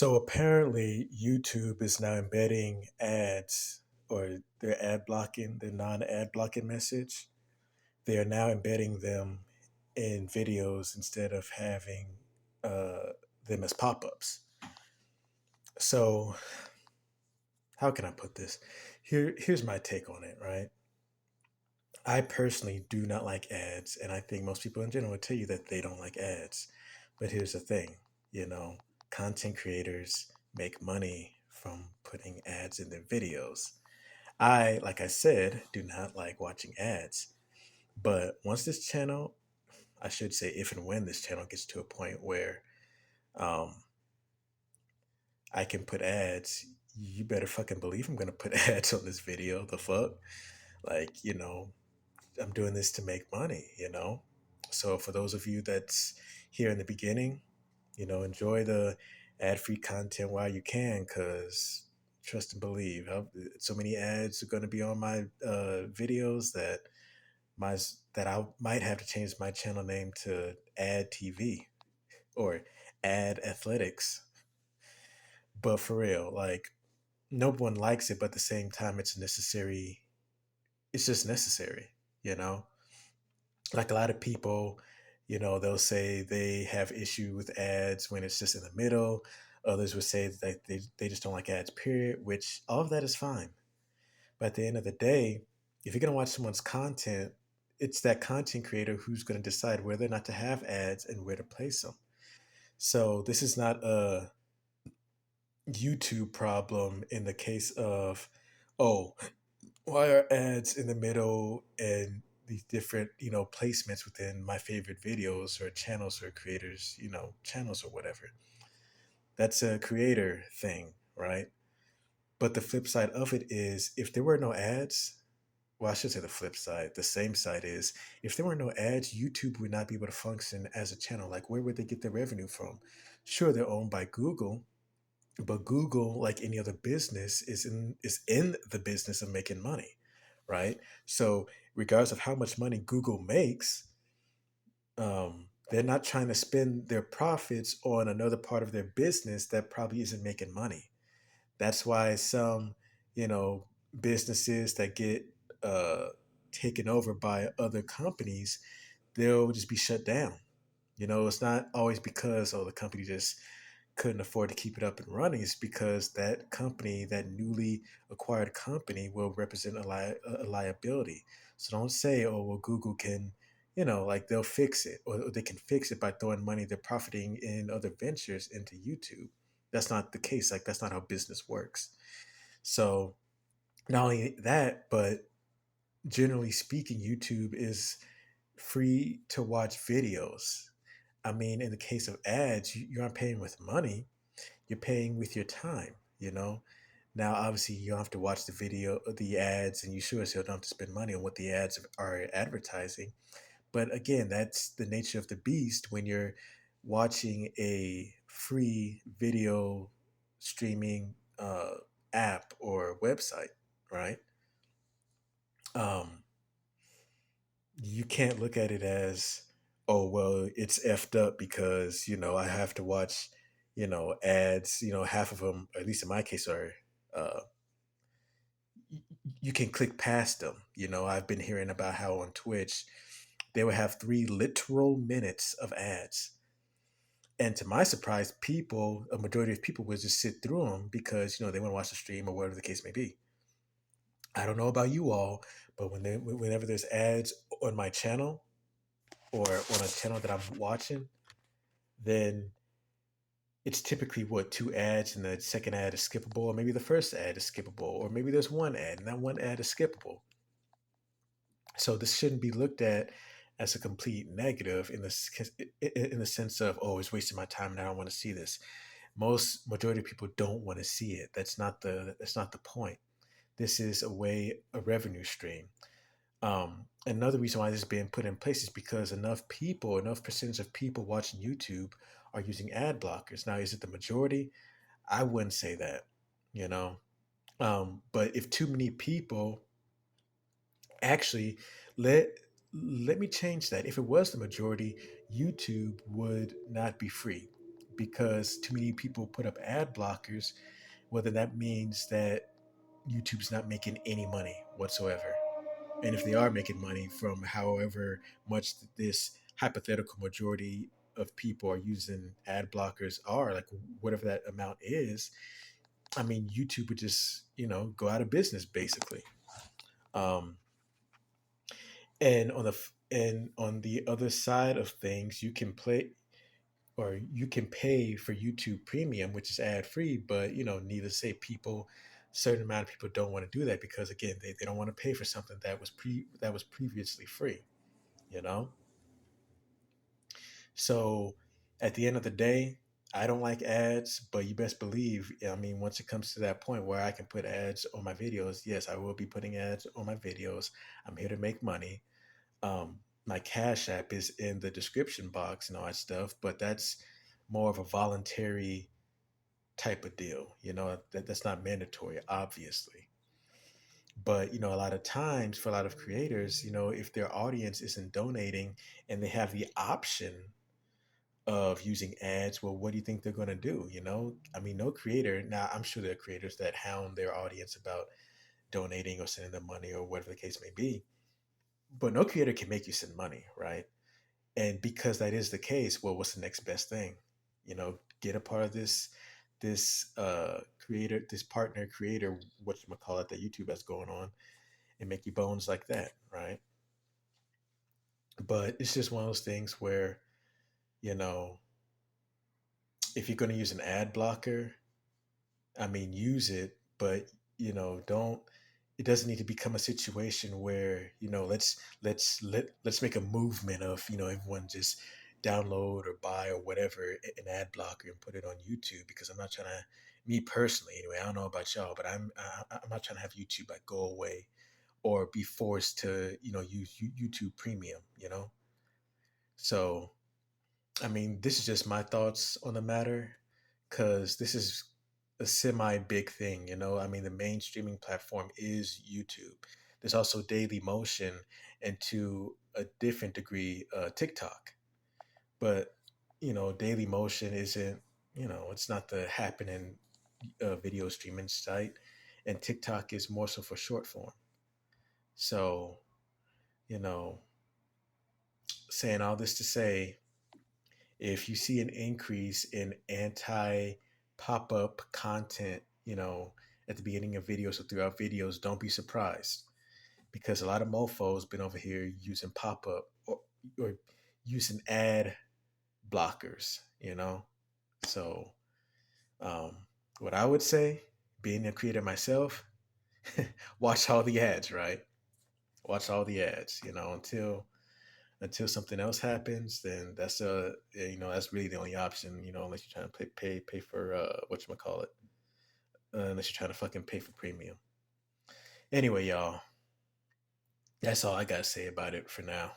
So apparently, YouTube is now embedding ads or they're ad blocking, the non ad blocking message. They are now embedding them in videos instead of having them as pop ups. So, how can I put this? Here's my take on it, right? I personally do not like ads, and I think most people in general would tell you that they don't like ads. But here's the thing, you know, content creators make money from putting ads in their videos. Like I said, do not like watching ads. But once this channel, I should say, if and when this channel gets to a point where um, I can put ads, you better fucking believe I'm gonna put ads on this video. The fuck? Like, I'm doing this to make money. So for those of you that's here in the beginning, enjoy the ad-free content while you can, because trust and believe, so many ads are going to be on my videos my that I might have to change my channel name to Ad TV or Ad Athletics. But for real, like, no one likes it, but at the same time, it's necessary. It's just necessary, you know. Like a lot of people, they'll say they have issue with ads when it's just in the middle. Others would say that they just don't like ads, period, which all of that is fine. But at the end of the day, if you're going to watch someone's content, it's that content creator who's going to decide whether or not to have ads and where to place them. So this is not a YouTube problem in the case of, oh, why are ads in the middle and these different, placements within my favorite videos or channels or creators, channels or whatever. That's a creator thing, right? But the flip side of it is if there were no ads, well, I should say the flip side. The same side is if there were no ads, YouTube would not be able to function as a channel. Like, where would they get their revenue from? Sure, they're owned by Google, but Google, like any other business, is in the business of making money, right? So regardless of how much money Google makes, they're not trying to spend their profits on another part of their business that probably isn't making money. That's why some, you know, businesses that get uh, taken over by other companies, they'll just be shut down. It's not always because, oh, the company just couldn't afford to keep it up and running. It's because that company, that newly acquired company, will represent a liability. So don't say, oh, well, Google can, like they'll fix it, or they can fix it by throwing money they're profiting in other ventures into YouTube. That's not the case. Like, that's not how business works. So not only that, but generally speaking, YouTube is free to watch videos. I mean, in the case of ads, you aren't paying with money, you're paying with your time. Now, obviously, you don't have to watch the ads, and you sure as hell don't have to spend money on what the ads are advertising. But again, that's the nature of the beast when you're watching a free video streaming app or website, right? Um, you can't look at it as, oh, well, it's effed up because, I have to watch, ads, half of them, at least in my case, are, uh, you can click past them. I've been hearing about how on Twitch, they would have 3 literal minutes of ads. And to my surprise, a majority of people would just sit through them because, they want to watch the stream or whatever the case may be. I don't know about you all, but whenever there's ads on my channel, or on a channel that I'm watching, then it's typically what, 2 ads, and the second ad is skippable, or maybe the first ad is skippable, or maybe there's one ad and that one ad is skippable. So this shouldn't be looked at as a complete negative in the sense of, oh, it's wasting my time and I don't want to see this. Majority of people don't want to see it. That's not the point. This is a revenue stream. Another reason why this is being put in place is because enough percentage of people watching YouTube are using ad blockers. Now, is it the majority? I wouldn't say that, you know. But if too many people actually let let me change that. If it was the majority, YouTube would not be free. because too many people put up ad blockers, whether that means that YouTube's not making any money whatsoever. And if they are making money from however much this hypothetical majority of people are using ad blockers are, like whatever that amount is, I mean, YouTube would just, go out of business basically. Um, and on the other side of things, you can pay for YouTube Premium, which is ad free, but needless to say, certain amount of people don't want to do that because again, they don't want to pay for something that was previously free, you know? So at the end of the day, I don't like ads, but you best believe, I mean, once it comes to that point where I can put ads on my videos, yes, I will be putting ads on my videos. I'm here to make money. My Cash App is in the description box and all that stuff, but that's more of a voluntary type of deal. That's not mandatory, obviously. But a lot of times for a lot of creators, if their audience isn't donating and they have the option of using ads, well, what do you think they're going to do? I mean, no creator. Now, I'm sure there are creators that hound their audience about donating or sending them money or whatever the case may be, but no creator can make you send money, right? And because that is the case, well, what's the next best thing? Get a part of this creator, this partner creator, what you call it, that YouTube has going on, and make you bones like that, right? But it's just one of those things where you know if you're going to use an ad blocker, I mean, use it, but don't. It doesn't need to become a situation where let's make a movement of everyone just download or buy or whatever an ad blocker and put it on YouTube, because I'm not trying to. Me personally, anyway, I don't know about y'all, but I'm not trying to have YouTube like go away or be forced to use YouTube Premium. So I mean, this is just my thoughts on the matter because this is a semi big thing, I mean, the main streaming platform is YouTube. There's also Daily Motion and to a different degree, TikTok. But, Daily Motion isn't, it's not the happening video streaming site. And TikTok is more so for short form. So, you know, saying all this to say, if you see an increase in anti pop up content, at the beginning of videos or throughout videos, don't be surprised because a lot of mofos been over here using pop up or using ad blockers, So, um, what I would say, being a creator myself, watch all the ads, right? Watch all the ads, until something else happens, then that's really the only option, unless you're trying to pay for what you call it, unless you're trying to fucking pay for premium. Anyway, y'all, that's all I gotta say about it for now.